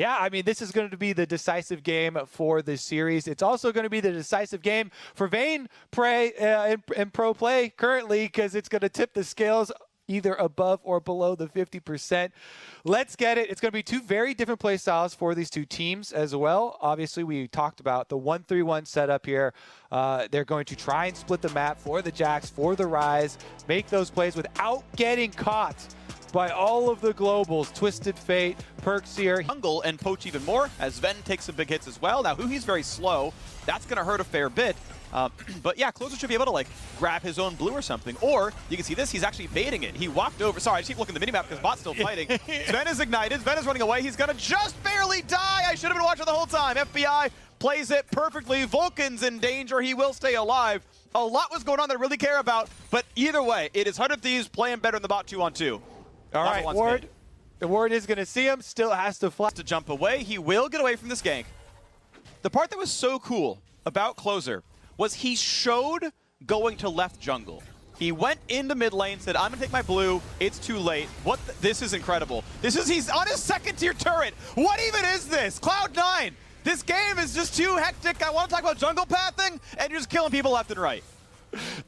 Yeah, I mean, this is going to be the decisive game for this series. It's also going to be the decisive game for Vayne in pro play currently, because it's going to tip the scales either above or below the 50%. Let's get it. It's going to be two very different play styles for these two teams as well. Obviously, we talked about the 1-3-1 setup here. They're going to try and split the map for the Jax, for the Rise, make those plays without getting caught by all of the globals. Twisted Fate, Perks here. Jungle and poach even more as Ven takes some big hits as well. Now, he's very slow. That's going to hurt a fair bit. But yeah, Closer should be able to like grab his own blue or something. Or you can see this, he's actually baiting it. He walked over. Sorry, I just keep looking at the minimap because Bot's still fighting. Sven is ignited. Sven is running away. He's going to just barely die. I should have been watching the whole time. FBI plays it perfectly. Vulcan's in danger. He will stay alive. A lot was going on that I really care about. But either way, it is 100 Thieves playing better in the bot 2-on-2. All right, Ward. The Ward is going to see him. Still has to fly. To jump away. He will get away from this gank. The part that was so cool about Closer was he showed going to left jungle. He went into mid lane, said, I'm gonna take my blue, it's too late. This is incredible. He's on his second tier turret. What even is this? Cloud9, this game is just too hectic. I wanna talk about jungle pathing, and you're just killing people left and right.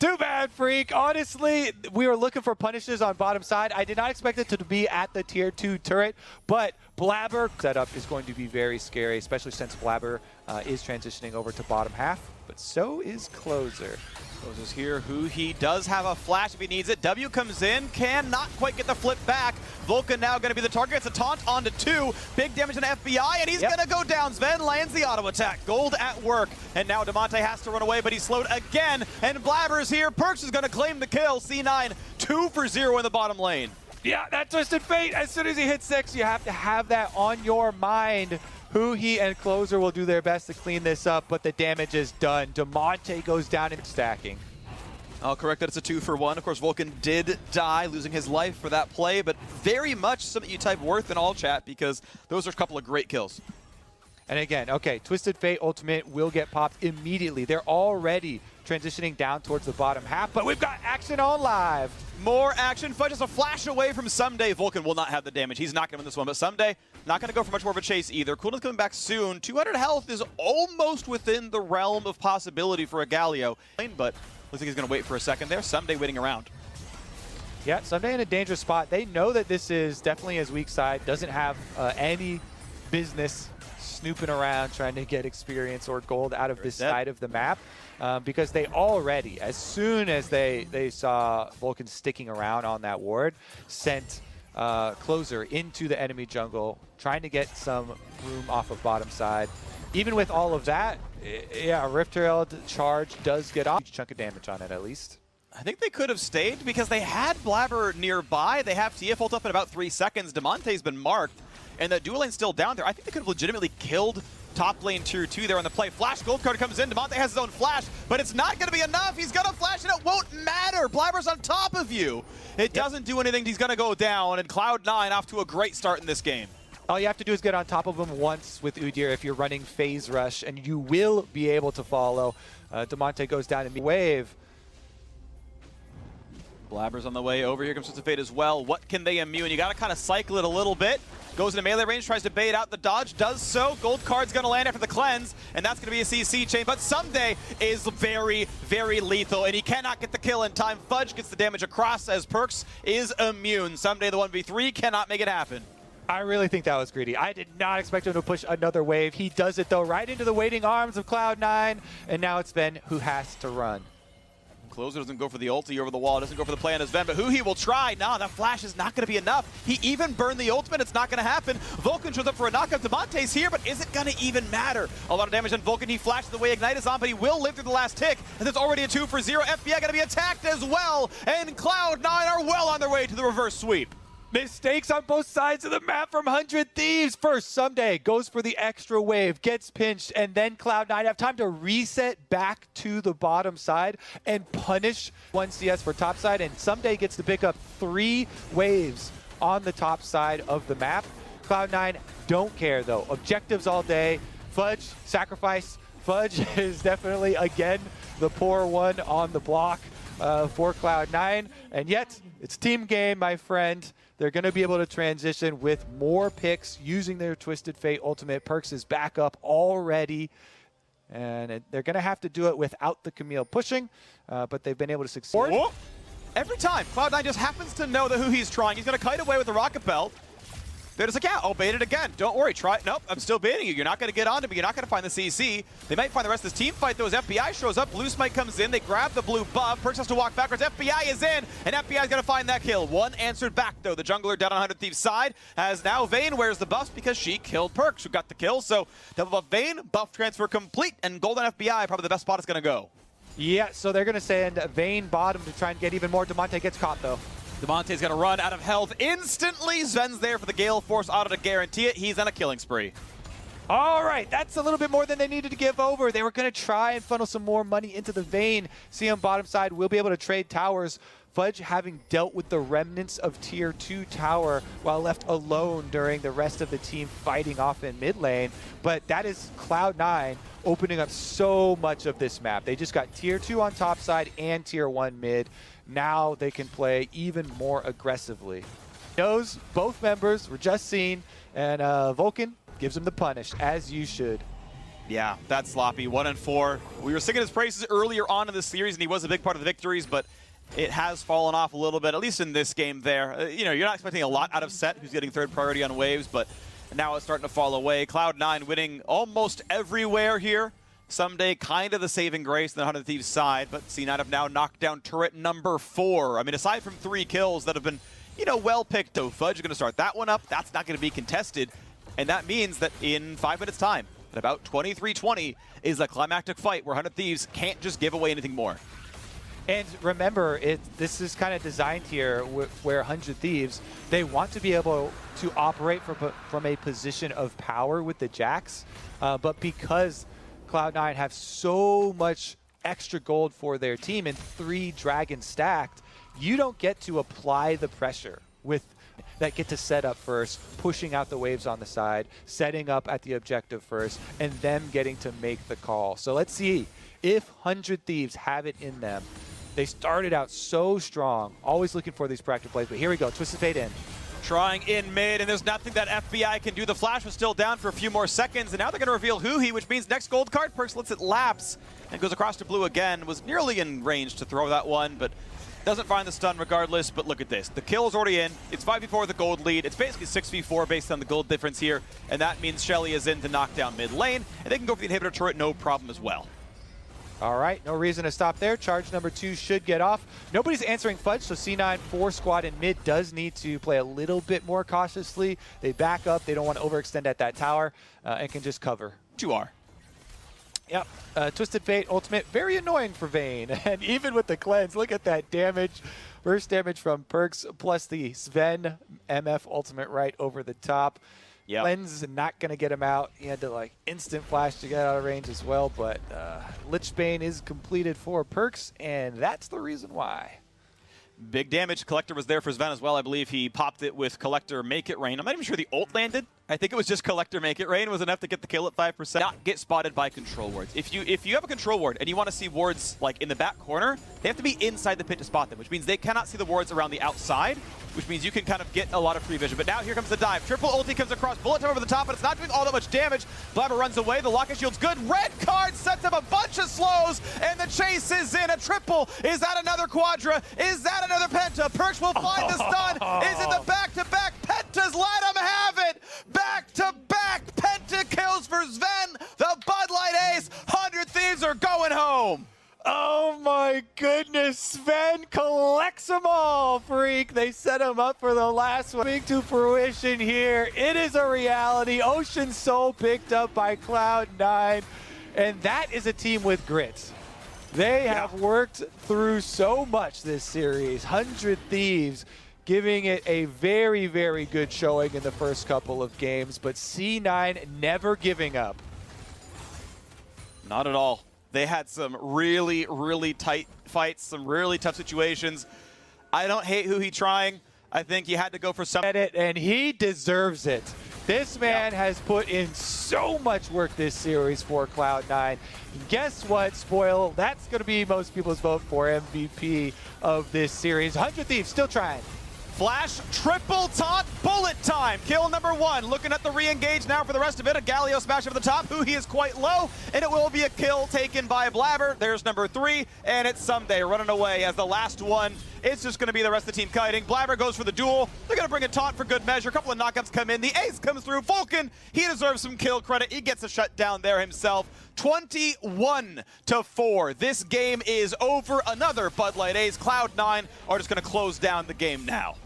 Too bad, Freak. Honestly, we were looking for punishes on bottom side. I did not expect it to be at the tier 2 turret, but Blabber setup is going to be very scary, especially since Blabber is transitioning over to bottom half, but so is Closer. Closer's here, he does have a flash if he needs it. W comes in, cannot quite get the flip back. Vulcan now going to be the target. It's a taunt onto 2. Big damage on FBI, and he's going to go down. Sven lands the auto attack. Gold at work, and now Damonte has to run away, but he's slowed again, and Blabber's here. Perks is going to claim the kill. C9, 2 for 0 in the bottom lane. Yeah, that Twisted Fate, as soon as he hits 6, you have to have that on your mind. He and Closer will do their best to clean this up, but the damage is done. Damonte goes down in stacking. I'll correct that it's a 2 for 1. Of course, Vulcan did die, losing his life for that play, but very much something you type worth in all chat because those are a couple of great kills. And again, okay, Twisted Fate ultimate will get popped immediately. They're already transitioning down towards the bottom half, but we've got action on live. More action. Fudge is a flash away from Someday. Vulcan will not have the damage. He's not going to win this one, but Someday not going to go for much more of a chase either. Coolness coming back soon. 200 health is almost within the realm of possibility for a Galio, but looks like he's going to wait for a second there. Someday waiting around. Yeah, Someday in a dangerous spot. They know that this is definitely his weak side. Doesn't have any business snooping around trying to get experience or gold out of this side of the map. Because they already, as soon as they saw Vulcan sticking around on that ward, sent Closer into the enemy jungle, trying to get some room off of bottom side. Even with all of that, yeah, Rift Herald charge does get off. Huge chunk of damage on it, at least. I think they could have stayed because they had Blabber nearby. They have TF ult up in about 3 seconds. Damonte's been marked, and the dual lane's still down there. I think they could have legitimately killed top lane tier 2 there on the play. Flash gold card comes in. Damonte has his own flash, but it's not going to be enough. He's going to flash, and it won't matter. Blabber's on top of you. It doesn't do anything. He's going to go down, and Cloud9 off to a great start in this game. All you have to do is get on top of him once with Udyr if you're running phase rush, and you will be able to follow. Damonte goes down in wave. Blabber's on the way over. Here comes Twisted Fate as well. What can they immune? You got to kind of cycle it a little bit. Goes into melee range, tries to bait out the dodge, does so. Gold card's going to land after the cleanse, and that's going to be a CC chain. But Someday is very, very lethal, and he cannot get the kill in time. Fudge gets the damage across as Perks is immune. Someday the 1v3 cannot make it happen. I really think that was greedy. I did not expect him to push another wave. He does it, though, right into the waiting arms of Cloud9, and now it's Ven who has to run. Closer doesn't go for the ulti over the wall, doesn't go for the play on his Ven, but he will try. Nah, that flash is not going to be enough. He even burned the ultimate, it's not going to happen. Vulcan shows up for a knockup. Damonte's here, but is it going to even matter? A lot of damage on Vulcan. He flashes the way Ignite is on, but he will live through the last tick, and there's already a 2 for 0. FBI going to be attacked as well, and Cloud9 are well on their way to the reverse sweep. Mistakes on both sides of the map from 100 Thieves. First, Someday goes for the extra wave, gets pinched, and then Cloud9 have time to reset back to the bottom side and punish 1CS for top side, and Someday gets to pick up 3 waves on the top side of the map. Cloud9 don't care, though. Objectives all day. Fudge, sacrifice. Fudge is definitely, again, the poor one on the block for Cloud9, and yet it's team game, my friend. they're going to be able to transition with more picks using their Twisted Fate ultimate. Perks is back up already, and they're going to have to do it without the Camille pushing, but they've been able to succeed. Whoa. Every time, Cloud9 just happens to know that who he's trying. He's going to kite away with the Rocket Belt. They're just like, yeah, I'll bait it again. Don't worry, try it. Nope, I'm still baiting you. You're not going to get onto me. You're not going to find the CC. They might find the rest of this team fight, though, as FBI shows up. Blue Smite comes in. They grab the blue buff. Perks has to walk backwards. FBI is in, and FBI is going to find that kill. One answered back, though. The jungler down on 100 Thieves' side, as now Vayne wears the buffs because she killed Perks, who got the kill. So double buff Vayne, buff transfer complete, and Golden FBI, probably the best spot it's going to go. Yeah, so they're going to send Vayne bottom to try and get even more. Demonte gets caught, though. Demonte's going to run out of health instantly. Sven's there for the Gale Force auto to guarantee it. He's on a killing spree. All right, that's a little bit more than they needed to give over. They were going to try and funnel some more money into the Vayne. CM bottom side will be able to trade towers. Fudge having dealt with the remnants of Tier 2 tower while left alone during the rest of the team fighting off in mid lane. But that is Cloud9 opening up so much of this map. They just got Tier 2 on top side and Tier 1 mid. Now they can play even more aggressively. Knows both members were just seen, and Vulcan gives him the punish, as you should. Yeah, that's sloppy. 1-4. We were singing his praises earlier on in the series, and he was a big part of the victories, but it has fallen off a little bit, at least in this game there. You know, you're not expecting a lot out of Set, who's getting third priority on waves, but now it's starting to fall away. Cloud9 winning almost everywhere here. Someday kind of the saving grace on the 100 Thieves side, but C9 have now knocked down turret number 4. I mean, aside from 3 kills that have been, you know, well picked, though, Fudge is going to start that one up. That's not going to be contested, and that means that in 5 minutes' time, at about 23:20, is a climactic fight where 100 Thieves can't just give away anything more. And remember, this is kind of designed here where 100 Thieves, they want to be able to operate from a position of power with the Jax, but because Cloud9 have so much extra gold for their team and 3 dragons stacked, you don't get to apply the pressure with that get to set up first, pushing out the waves on the side, setting up at the objective first, and them getting to make the call. So let's see if 100 Thieves have it in them. They started out so strong, always looking for these practical plays, but here we go, Twisted Fate in. Trying in mid, and there's nothing that FBI can do. The flash was still down for a few more seconds, and now they're going to reveal Huhi, which means next gold card. Perks lets it lapse and goes across to blue again. Was nearly in range to throw that one, but doesn't find the stun regardless. But look at this. The kill is already in. It's 5v4 with the gold lead. It's basically 6v4 based on the gold difference here, and that means Shelly is in to knock down mid lane, and they can go for the inhibitor turret no problem as well. All right, no reason to stop there. Charge number 2 should get off. Nobody's answering Fudge, so C9 4 squad in mid does need to play a little bit more cautiously. They back up. They don't want to overextend at that tower and can just cover. 2R. Yep. Twisted Fate ultimate, very annoying for Vayne. And even with the cleanse, look at that damage. Burst damage from Perks plus the Sven MF ultimate right over the top. Yep. Cleanse not going to get him out. He had to like instant flash to get out of range as well, but Lich Bane is completed for Perks, and that's the reason why. Big damage. Collector was there for Sven as well. I believe he popped it with Collector Make It Rain. I'm not even sure the ult landed. I think it was just Collector Make It Rain was enough to get the kill at 5%. Not get spotted by control wards. If you have a control ward and you want to see wards like in the back corner, they have to be inside the pit to spot them, which means they cannot see the wards around the outside, which means you can kind of get a lot of free vision. But now here comes the dive. Triple ulti comes across, bullet time over the top, but it's not doing all that much damage. Blabber runs away, the locket shield's good. Red card sets up a bunch of slows, and the chase is in. A triple. Is that another quadra? Is that another penta? Perks will find the stun. Is it the back-to-back pentas? Let him have it. Back-to-back penta kills for Sven. The Bud Light ace. 100 Thieves are going home. Oh my goodness, Sven collects them all, freak. They set him up for the last one. Coming to fruition here. It is a reality. Ocean Soul picked up by Cloud9, and that is a team with grit. They have worked through so much this series. 100 Thieves giving it a very, very good showing in the first couple of games, but C9 never giving up. Not at all. They had some really, really tight fights, some really tough situations. I don't hate who he trying. I think he had to go for some. And he deserves it. This man has put in so much work this series for Cloud9. Guess what, Spoil? That's going to be most people's vote for MVP of this series. 100 Thieves still trying. Flash, triple taunt, bullet time. Kill number 1. Looking at the re-engage now for the rest of it. A Galio smash over the top. He is quite low, and it will be a kill taken by Blabber. There's number 3, and it's Someday running away as the last one. It's just going to be the rest of the team kiting. Blabber goes for the duel. They're going to bring a taunt for good measure. A couple of knockups come in. The ace comes through. Vulcan, he deserves some kill credit. He gets a shutdown there himself. 21-4. This game is over. Another Bud Light ace. Cloud9 are just going to close down the game now.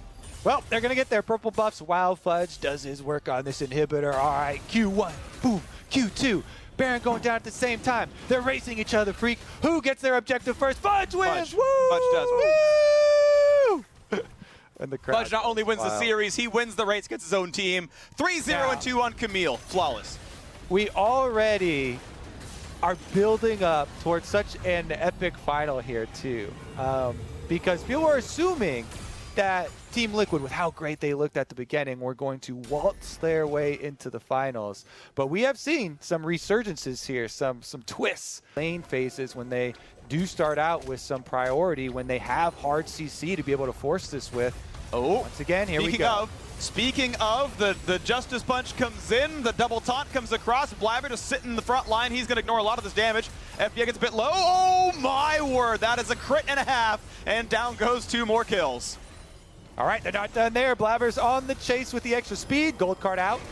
Well, they're going to get their purple buffs while Fudge does his work on this inhibitor. All right, Q1, boom, Q2. Baron going down at the same time. They're racing each other, Freak. Who gets their objective first? Fudge wins! Fudge. Woo! Fudge does. Woo! And the crowd. Fudge not only wins the series, he wins the race, gets his own team. 3-0-2 on Camille. Flawless. We already are building up towards such an epic final here, too. Because people are assuming that Team Liquid, with how great they looked at the beginning, were going to waltz their way into the finals. But we have seen some resurgences here, some twists. Lane phases when they do start out with some priority, when they have hard CC to be able to force this with. Oh, once again, here we go. Speaking of, the Justice Punch comes in, the double taunt comes across, Blabber just sitting in the front line, he's going to ignore a lot of this damage. FBA gets a bit low, oh my word, that is a crit and a half, and down goes 2 more kills. All right, they're not done there. Blabber's on the chase with the extra speed. Gold card out.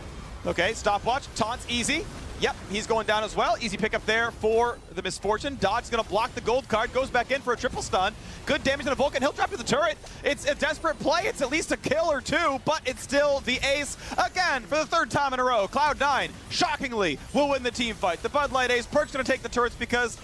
Okay, stopwatch. Taunts easy. Yep, he's going down as well. Easy pickup there for the Misfortune. Dodge's going to block the gold card. Goes back in for a triple stun. Good damage on a Vulcan. He'll drop to the turret. It's a desperate play. It's at least a kill or 2, but it's still the ace. Again, for the 3rd time in a row, Cloud9, shockingly, will win the team fight. The Bud Light ace. Perk's going to take the turrets because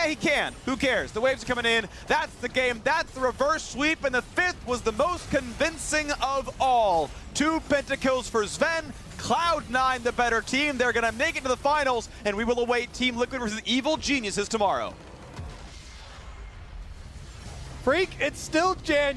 he can. Who cares? The waves are coming in. That's the game. That's the reverse sweep. And the 5th was the most convincing of all. 2 pentakills for Sven. Cloud9, the better team. They're going to make it to the finals. And we will await Team Liquid versus Evil Geniuses tomorrow. Freak, it's still January.